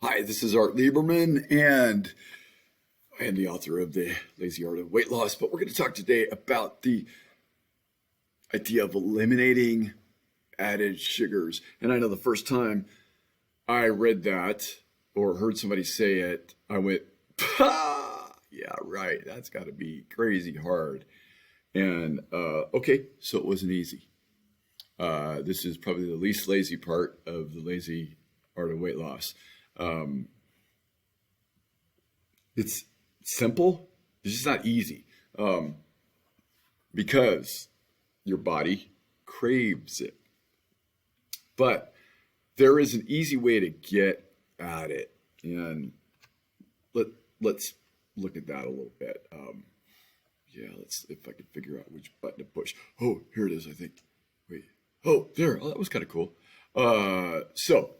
Hi, this is Art Lieberman, and I am the author of The Lazy Art of Weight Loss. But we're going to talk today about the idea of eliminating added sugars. And I know the first time I read that or heard somebody say it, I went, yeah, right, that's got to be crazy hard. And okay, so it wasn't easy. This is probably the least lazy part of the Lazy Art of Weight Loss. Um, it's simple. It's just not easy because your body craves it. But there is an easy way to get at it, and let let's look at that a little bit. Yeah, let's if I can figure out which button to push. Oh, here it is. I think. Wait. Oh, there. Oh, that was kind of cool. So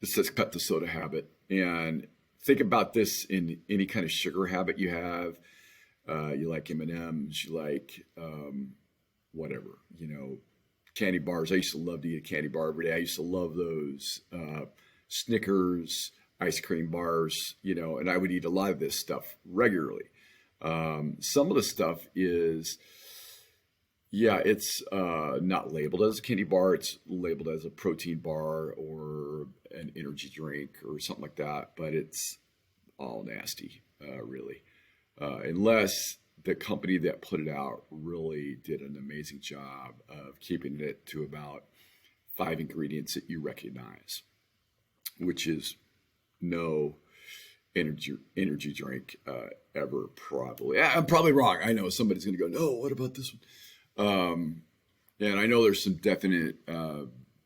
it says cut the soda habit, and think about this in any kind of sugar habit you have. You like M&Ms, you like whatever, candy bars. I used to love to eat a candy bar every day. I used to love those Snickers, ice cream bars, and I would eat a lot of this stuff regularly. Some of the stuff is, yeah, it's not labeled as a candy bar. It's labeled as a protein bar or an energy drink or something like that. But it's all nasty, really, unless the company that put it out really did an amazing job of keeping it to about 5 ingredients that you recognize, which is no energy drink ever. Probably, I'm probably wrong. I know somebody's going to go, no, what about this one? And I know there's some definite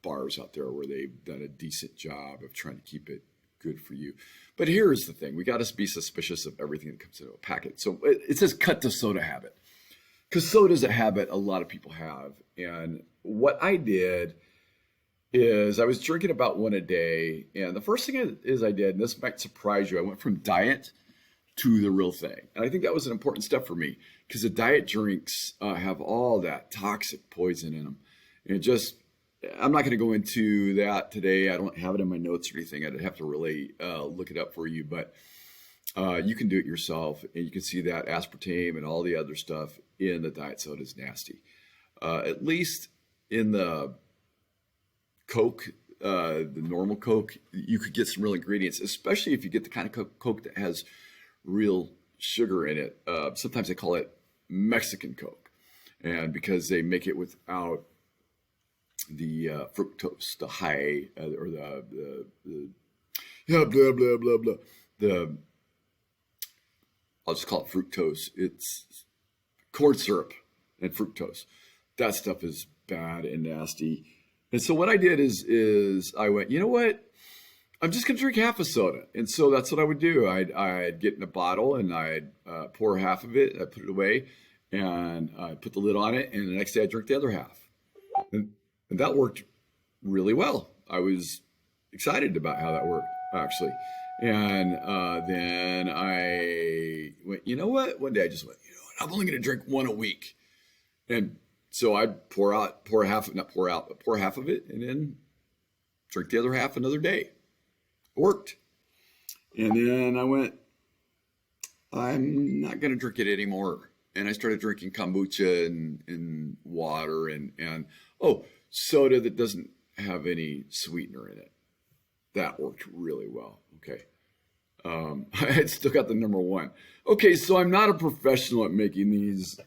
bars out there where they've done a decent job of trying to keep it good for you. But here's the thing. We got to be suspicious of everything that comes in a packet. So it says cut the soda habit, because soda is a habit a lot of people have. And what I did is I was drinking about one a day. And the first thing I did, and this might surprise you, I went from diet to the real thing. And I think that was an important step for me, because the diet drinks have all that toxic poison in them. And I'm not going to go into that today. I don't have it in my notes or anything. I'd have to really look it up for you, but you can do it yourself, and you can see that aspartame and all the other stuff in the diet soda is nasty. At least in the Coke, the normal Coke, you could get some real ingredients, especially if you get the kind of Coke that has real sugar in it. Sometimes they call it Mexican Coke, and because they make it without the fructose, the high, or the yeah, blah blah blah blah. The I'll just call it fructose. It's corn syrup and fructose. That stuff is bad and nasty. And so what I did is I went, you know what? I'm just gonna drink half a soda, and so that's what I would do. I'd get in a bottle and I'd pour half of it. I put it away, and I put the lid on it. And the next day I drink the other half, and that worked really well. I was excited about how that worked, actually. And then I went, you know what? One day I just went, I'm only gonna drink one a week, and so I'd pour half of it, and then drink the other half another day. Worked. And then I went, I'm not going to drink it anymore. And I started drinking kombucha and water and soda that doesn't have any sweetener in it. That worked really well. Okay. I still got the number one. Okay, so I'm not a professional at making these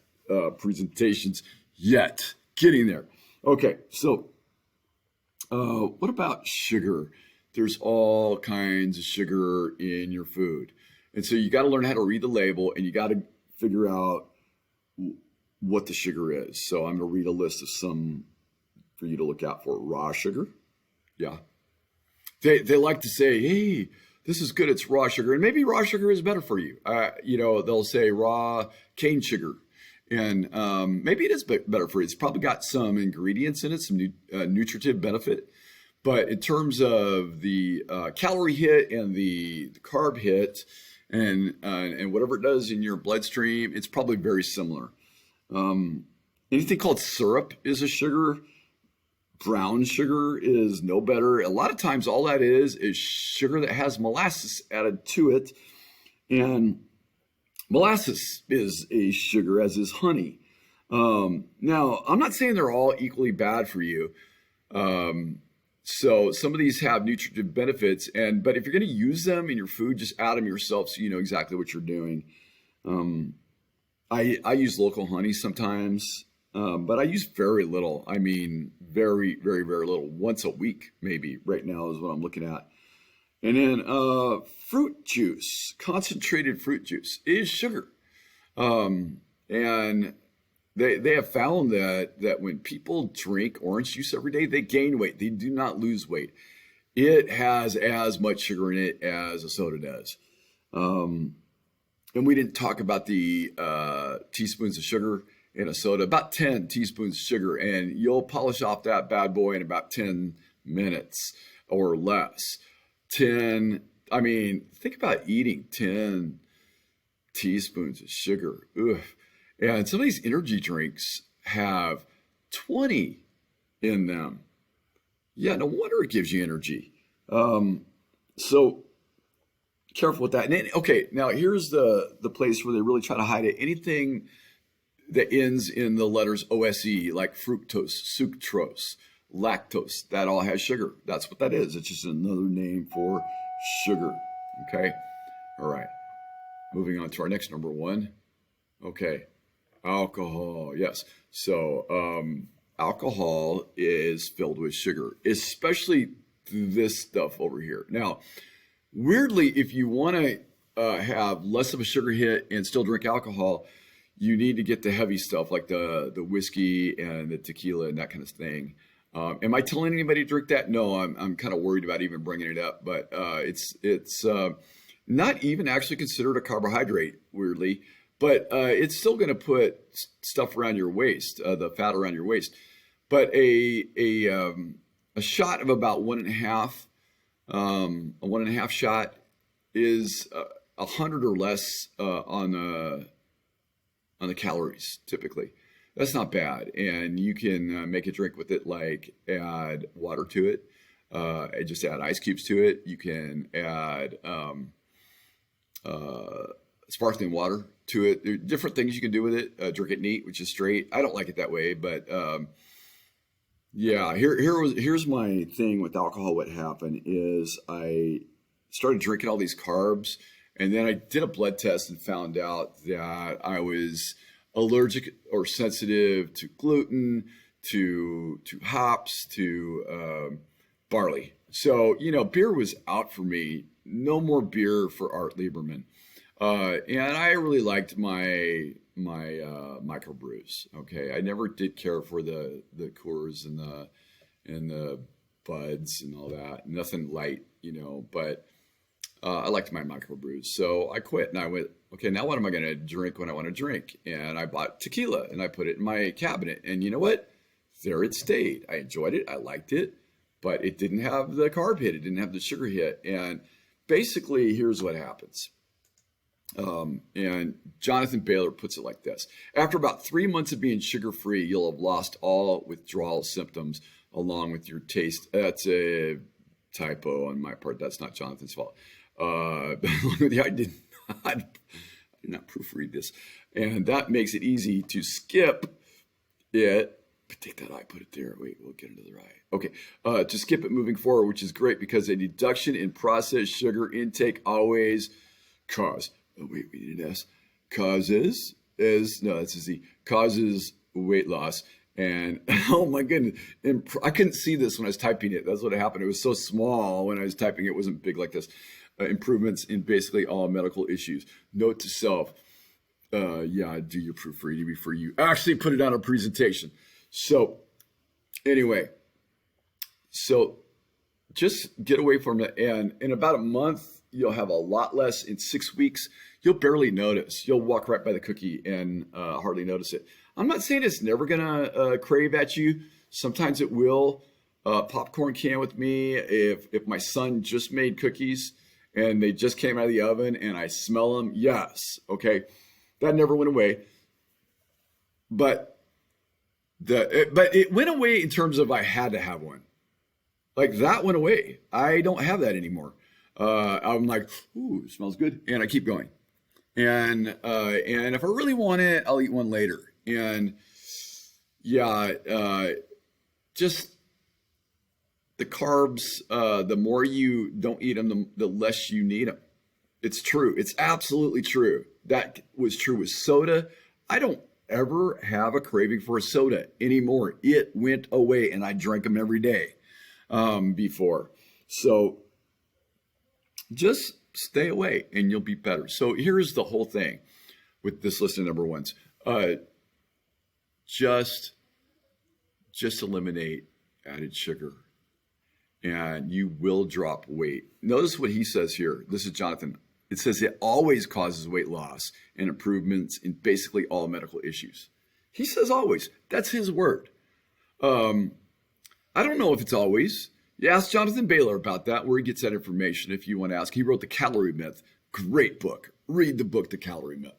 presentations yet. Getting there. Okay, so what about sugar? There's all kinds of sugar in your food. And so you got to learn how to read the label, and you got to figure out what the sugar is. So I'm going to read a list of some for you to look out for. Raw sugar. Yeah. They like to say, hey, this is good. It's raw sugar. And maybe raw sugar is better for you. They'll say raw cane sugar. And maybe it is better for you. It's probably got some ingredients in it, some nutritive benefit. But in terms of the calorie hit and the carb hit and whatever it does in your bloodstream, it's probably very similar. Anything called syrup is a sugar, Brown sugar is no better. A lot of times, all that is sugar that has molasses added to it. And molasses is a sugar, as is honey. Now, I'm not saying they're all equally bad for you. So some of these have nutritive benefits, but if you're going to use them in your food, just add them yourself so you know exactly what you're doing. I use local honey sometimes, but I use very little. I mean, very, very, very little. Once a week, maybe. Right now is what I'm looking at. And then fruit juice, concentrated fruit juice, is sugar. And they have found that when people drink orange juice every day, they gain weight. They do not lose weight. It has as much sugar in it as a soda does. And we didn't talk about the teaspoons of sugar in a soda. About 10 teaspoons of sugar, and you'll polish off that bad boy in about 10 minutes or less. Think about eating 10 teaspoons of sugar. Ugh. And some of these energy drinks have 20 in them. Yeah, no wonder it gives you energy. So careful with that. And then, okay, now here's the place where they really try to hide it. Anything that ends in the letters OSE, like fructose, sucrose, lactose, that all has sugar. That's what that is. It's just another name for sugar. Okay. All right. Moving on to our next number one. Okay. Alcohol. Yes. So, alcohol is filled with sugar, especially this stuff over here. Now, weirdly, if you want to have less of a sugar hit and still drink alcohol, you need to get the heavy stuff like the whiskey and the tequila and that kind of thing. Am I telling anybody to drink that? No, I'm kind of worried about even bringing it up, but it's not even actually considered a carbohydrate, weirdly, but it's still going to put stuff around your waist, the fat around your waist. But a shot of about 1.5, a 1.5 shot is 100 or less on the calories typically. That's not bad, and you can make a drink with it, like add water to it, and just add ice cubes to it. You can add sparkling water to it. There are different things you can do with it. Drink it neat, which is straight. I don't like it that way, but yeah. Here's my thing with alcohol. What happened is I started drinking all these carbs, and then I did a blood test and found out that I was allergic or sensitive to gluten, to hops, to barley. So, beer was out for me. No more beer for Art Lieberman. And I really liked my microbrews. Okay. I never did care for the Coors and the Buds and all that. Nothing light, but I liked my microbrews. So I quit and I went, okay, now what am I going to drink when I want to drink? And I bought tequila and I put it in my cabinet. And you know what? There it stayed. I enjoyed it. I liked it, but it didn't have the carb hit. It didn't have the sugar hit. And basically, here's what happens. And Jonathan Baylor puts it like this. After about 3 months of being sugar-free, you'll have lost all withdrawal symptoms along with your taste. That's a typo on my part. That's not Jonathan's fault. I did not proofread this. And that makes it easy to skip it. Take that I, put it there. Wait, we'll get into the right. Okay. To skip it moving forward, which is great because a deduction in processed sugar intake always causes weight loss. And oh my goodness, I couldn't see this when I was typing it. That's what happened. It was so small when I was typing. It wasn't big like this. Improvements in basically all medical issues. Note to self. Do your proofreading before you actually put it on a presentation. So anyway, just get away from it. And in about a month, you'll have a lot less. In 6 weeks, you'll barely notice. You'll walk right by the cookie and hardly notice it. I'm not saying it's never going to crave at you. Sometimes it will. Popcorn can with me. If my son just made cookies and they just came out of the oven and I smell them, yes. Okay. That never went away. But But it went away in terms of I had to have one. Like that went away. I don't have that anymore. I'm like, ooh, it smells good, and I keep going. And if I really want it, I'll eat one later. And yeah, just the carbs. The more you don't eat them, the less you need them. It's true. It's absolutely true. That was true with soda. I don't ever have a craving for a soda anymore. It went away, and I drank them every day before. So just stay away and you'll be better. So here's the whole thing with this list of number ones. Just eliminate added sugar and you will drop weight. Notice what he says here. This is Jonathan. It says it always causes weight loss and improvements in basically all medical issues. He says always. That's his word. I don't know if it's always. You ask Jonathan Baylor about that, where he gets that information if you want to ask. He wrote The Calorie Myth. Great book. Read the book, The Calorie Myth.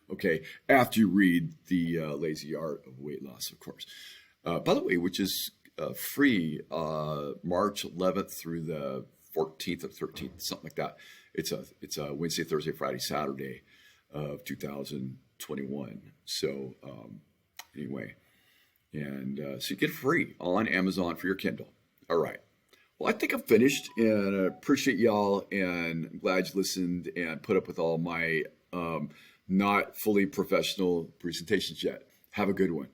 Okay, after you read The Lazy Art of Weight Loss, of course. By the way, which is free March 11th through the 14th or 13th, something like that. It's a Wednesday, Thursday, Friday, Saturday of 2021. So anyway, and so you get free on Amazon for your Kindle. All right. Well, I think I'm finished, and I appreciate y'all, and I'm glad you listened and put up with all my not fully professional presentations yet. Have a good one.